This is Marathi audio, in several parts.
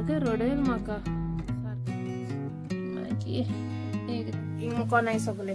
सारखे रडेल म्हाका मागीर मुको नाही सगळे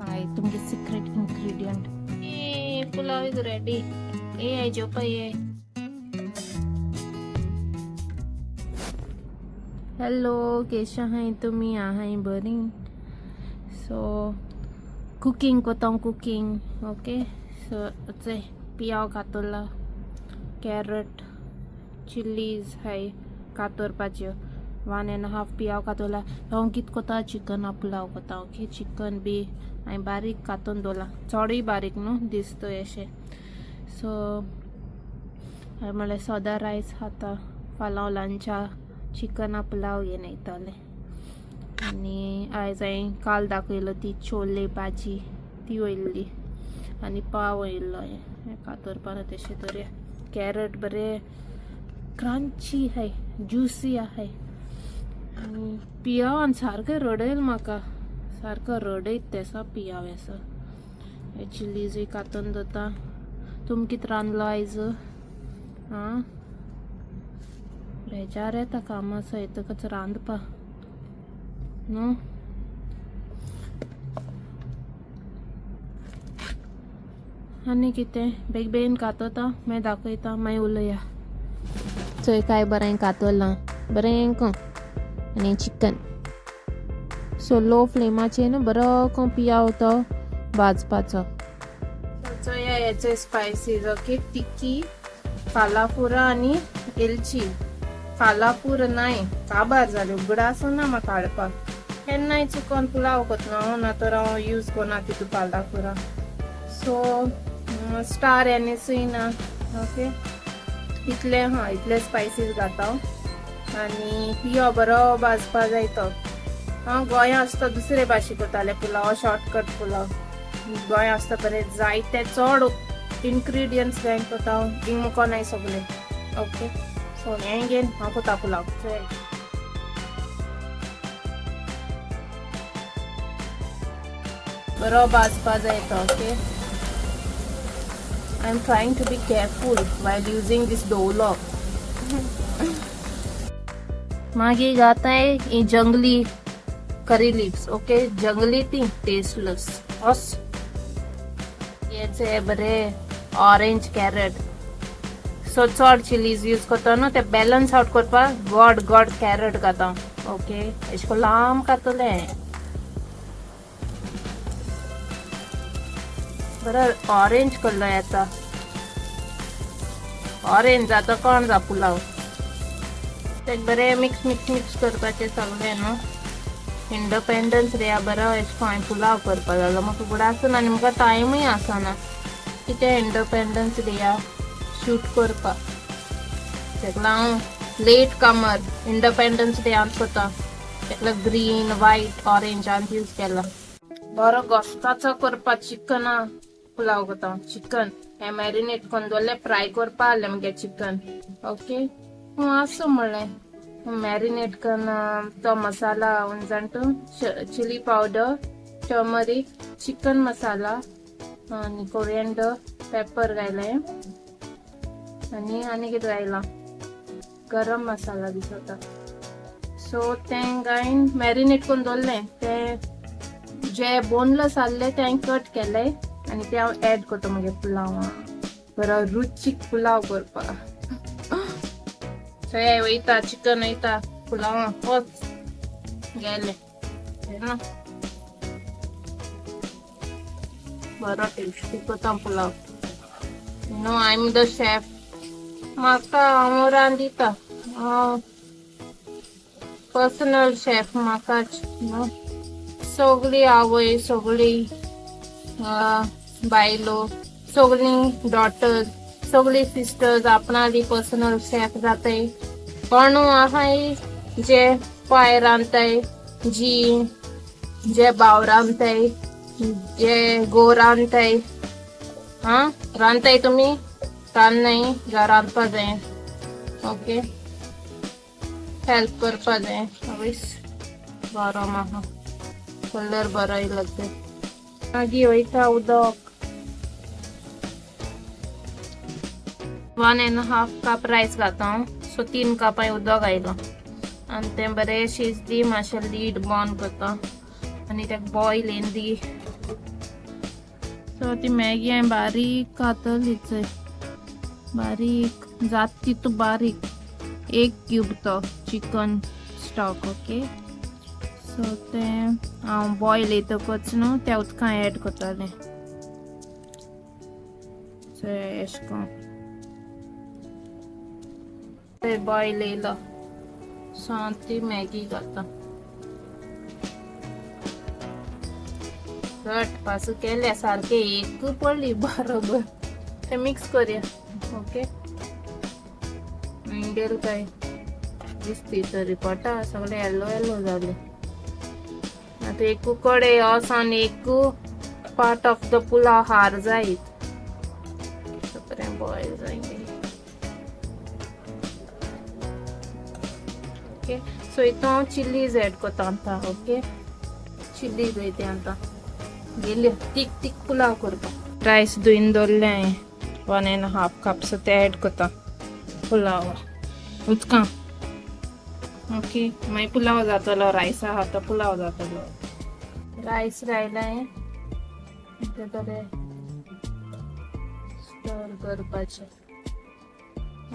हाय तुमगे secret ingredient pulao is ready आयचो पळय हॅलो केशा हाय तुमी हाय बरी सो कुकिंग कोता कुकिंग ओके सो पियाव कातोला कॅरट चिल्लीज हाय कातोरपाच्यो 1.5 पियाव कातोला हांव कित कोता चिकन पुलाव कोता ओके चिकन बी हांवें बारीक कातून दवरला चडूय बारीक न्हू दिसतोय अशें सो हांवें म्हणलें सदा रायस खाता फाल्यां लंचा चिकन पुलाव घेवन येतलें आनी आयज हांवें काल दाखयलो ती छोले भाजी ती वयल्ली आनी पाव वयल्लो हें कातोरपाना तशें तरी कॅरट बरें क्रंची हाय ज्युसी आहाय आनी पियाव सारकें रडयल म्हाका सारको रडयत तेसो पियाव येसो हे चिल्लीजूय कातून दवरता तुमी कितें रांदलो आयज आं बेजार येता कामाचो येतकच रांदपा न्हू आनी कितें बेग बेगीन कातोता मागीर दाखयता मागीर उलया चोय काय बरें कातोलां बरें आनी चिकन सो लो फ्लेमाचेर न्हू बरो पियाव तो भाजपाचो चोया हेचे स्पायसीस ओके टिक्की फालाफुरा आनी एलची फालाफूर नाय काबार जाले उगडा आसना म्हाका हाडपाक केन्नाय चिकन पुलाव कोतना ना तर हांव यूज कोना तितू फालाफुरा सो स्टार एनएसूय ना ओके इतले स्पायसीस घाता आनी पियो बरो भाजपा जाय तो हांव गोंया आसता दुसरे भाशे कोताले पुलाव शॉर्टकट पुलाव गोंया आसता बरें जायते चड इन्ग्रेडियंट्स घायन कोता हिंग मुको नाय सगळे ओके सो हें घेवन हांव कोता पुलाव बरो भाजपा जाय तो okay I am trying to be careful while using this dolo. मागे गाता है ये जंगली करी लीव्स ओके जंगली थी टेस्टलेस ऑस ये से बरे ऑरेंज कैरेट सो चड चिलीज यूज करता न्हू ते बॅलन्स आउट करपा गॉड कैरेट खाता ओके एशको लांब कातले बरं ऑरेंज कलर येता ऑरेंज जाता कोण जा पुलाव ते बरें मिक्स करपाचें सगळें न्हू इंडिपेंडन्स डे बरो एशको हांवें पुलाव करपा जालो म्हाका फुडें आसना आनी म्हाका टायमूय आसना कितें इंडिपेंडन्स डेया शूट करपा तेका हांव लेट कमर इंडिपेंडन्स डे आमच कोता तेका ग्रीन व्हाईट ऑरेंजान यूज केला बरो घोस्ताचो करपा चिकना पुलाव कोता चिकन हे मॅरिनेट करून दवरले फ्राय करपा आहले मगे चिकन ओके आसो म्हणलें मॅरिनेट करून तो मसाला जाणटो चिली पावडर टर्मरीक चिकन मसाला आनी कोरिएंडर पेपर घायले आनी कितें घायला गरम मसाला दिसता सो तें घायन मॅरिनेट करून दवरलें ते जे बोनलेस आहले ते हांवें कट केले आनी ते हांव एड करता मगे पुलावा बरो रुचीक पुलाव करपा सो हे वयता चिकन वयता पुलावा वच गेले बरो टेस्टी करता pulao no I am the chef म्हाका हांव रांदिता पर्सनल शेफ म्हाकाच नो सगळी आवय सगळी बायलो सगळी डॉटर्स सगळी सिस्टर्स आपणाली पर्सनल शेफ जाताय कोणू आहाय जे पाय रांदताय जे भाव रांदताय जे गो रांदताय रांदताय तुमी रांदनाय जा रांदपा जाय ओके हेल्प करपा जाय आवयस बरो म्हाका कलर बरो येयलो ते मागीर वयता उदक 1.5 कप रायस घालता सो 3 कपां उदक घायलो आनी तें बरें शिजली मातशें लीड बंद करता आनी तेका बॉयल येवन दी. सो ती मॅगी हांवें बारीक कातरली चोय, बारीक जात तितू बारीक 1 क्यूब तो चिकन स्टॉक. ओके, सो तें हांव बॉयल येतकच न्हू त्या उदकां एड करतलें. सो एश कोन्न बॉयल येयलो सो हांव ती मॅगी घालता. घट पास केल्या सारखे एक पडली बरोबर. ते मिक्स करूया. ओके, इंडेल काय दिसती तरी पटा सगळे येलो येलो जाले. आता एक कडे असान एक पार्ट ऑफ द पुलाव हार जायत बरें बॉयल जायले. ओके, सो हितून चिलीज एड करता आता. ओके, चिलीज वयते आता गेली तीक तीक पुलाव करता. रायस धुवन दवरले हांवें 1.5 कप सो ते एड करता पुलाव उदकां. ओके, मागीर पुलाव जातलो. रायसा आहा तो पुलाव जातलो. रायस घायला हांवें ते बरें स्टर करपाचें.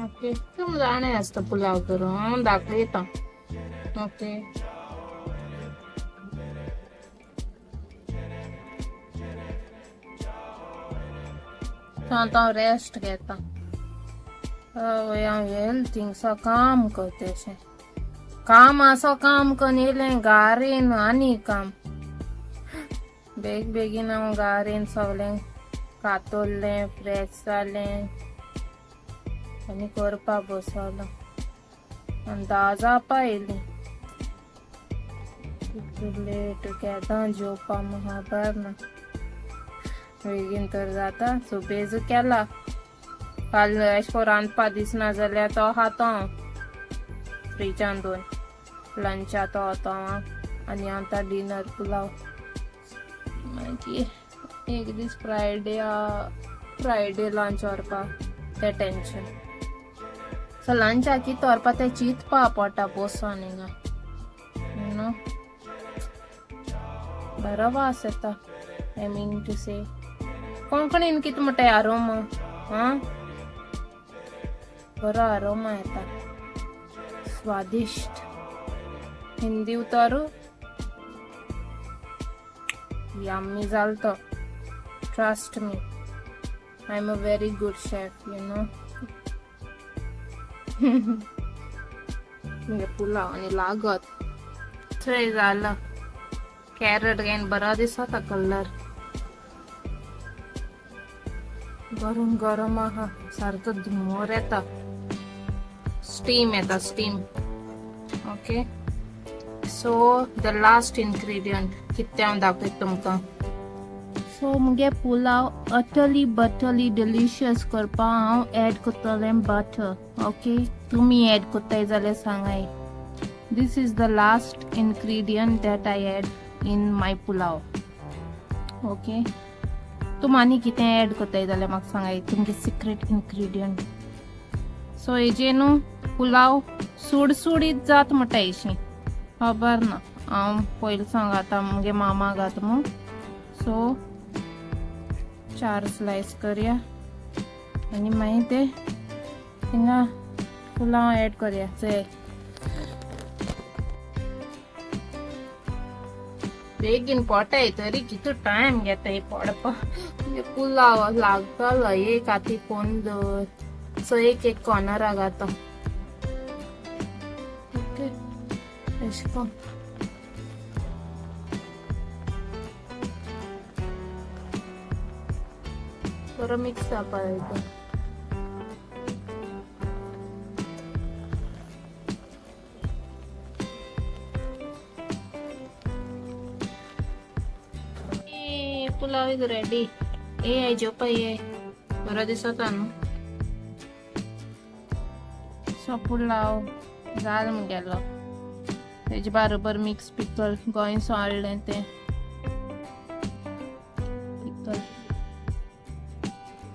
ओके, तुम जाणें आसता पुलाव करूं हांव दाखयता. ओके, आतां हांव रेस्ट घेता. हांव हेल्थींगसा काम करतेशें काम आसो काम करून येयलें गारेन आनी काम बेगीन हांव गारेन सगळें कातरलें फ्रेश जालें आनी करपा बसलो आनी 10 जावपा येयलीं. लेट केदां जेवपा खबर ना. बेगीन तर जाता सो बेज केला. काल एशें कोन्न रांदपा दिसना जाल्यार तो खाता हांव फ्रिजान दवरून लंचा तो होतो आनी आतां डिनर पुलाव. मागीर एक दीस फ्रायडे लंच व्हरपा तें टेंशन. सो लंचा कितें व्हरपा तें चिंतपा पडटा बसून हिंगा यू नो. बरो वास येता. आय मीन टू से कोंकणीन कितें म्हणटाय आरोमा. बरो आरोमा येता स्वादिष्ट. हिंदी उतारू यम्मी जालतो. Trust me, I am a very good chef you know. म्हणजे पुलाव आनी लागत थंय जालां. कॅरट घेवन बरो दिसता कलर. गरम गरम आहा सारको धुंवर येता. स्टीम येता steam. Okay, so the last ingredient कितें हांव दाखयता तुमकां. सो मुगे पुलाव अटली बटली डिलिशियस करपा हांव एड करतलें बटर. ओके, तुमी एड करताय जाल्यार सांगाय. This is the last ingredient that I add in my pulao. Okay, तुम आनी कितें एड करताय जाल्यार म्हाका सांगाय तुमगे सिक्रेट इन्ग्रेडियंट. सो हेजे न्हू पुलाव सुडसुडीत जात म्हणटा अशी खबर ना. हांव पयलीं सांगाता मुगे मामा घात मू. सो 4 स्लायस करया आनी मागीर ते हिंगा पुलाव एड करया. चल बेगीन पोटाय तरी कितू टायम घेताय पडपा. पुलाव लागतलो एक हाती फोन दवर सो एक कॉर्नरा घाता. ओके, एश कोन्न बरो मिक्स जावपा जाय. Pulao is ready. आयचो पळय बरो दिसता न्हू. सो पुलाव जाल मुगेलो. तेजे बरोबर मिक्स पिकल गोंय सोडलें तें पिकल.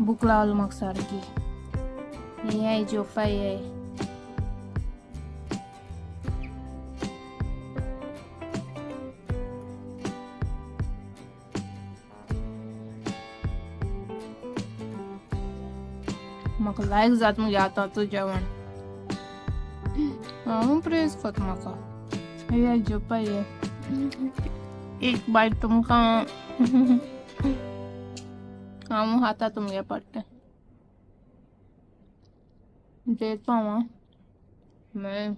भूक लागली म्हाका सारकी. आयचो पळय म्हाका लायक जात मगे आतांचो जेवण. हांव प्रेस करता म्हाका. ये जेवपा ये. एक बायट तुमकां हांव खाता तुमगे पडटा. जेवपा हांव. मागीर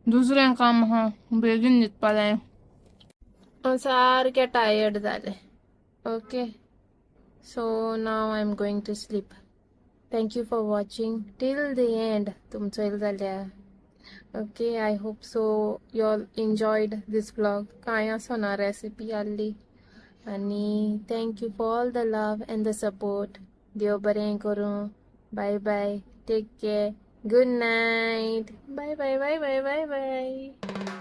दुसरें काम आहा बेगीन न्हिदपा जाय. हांव सारकें टायर्ड जालें. Okay, so now I'm going to sleep. Thank you for watching till the end. तुमचो येल जाल्यार. Okay, I hope so you all enjoyed this vlog. कांय आसो ना रेसिपी आहली. आनी thank you for all the love and the support. देव बरें करूं. Bye bye. Take care. Good night. Bye bye bye bye bye bye.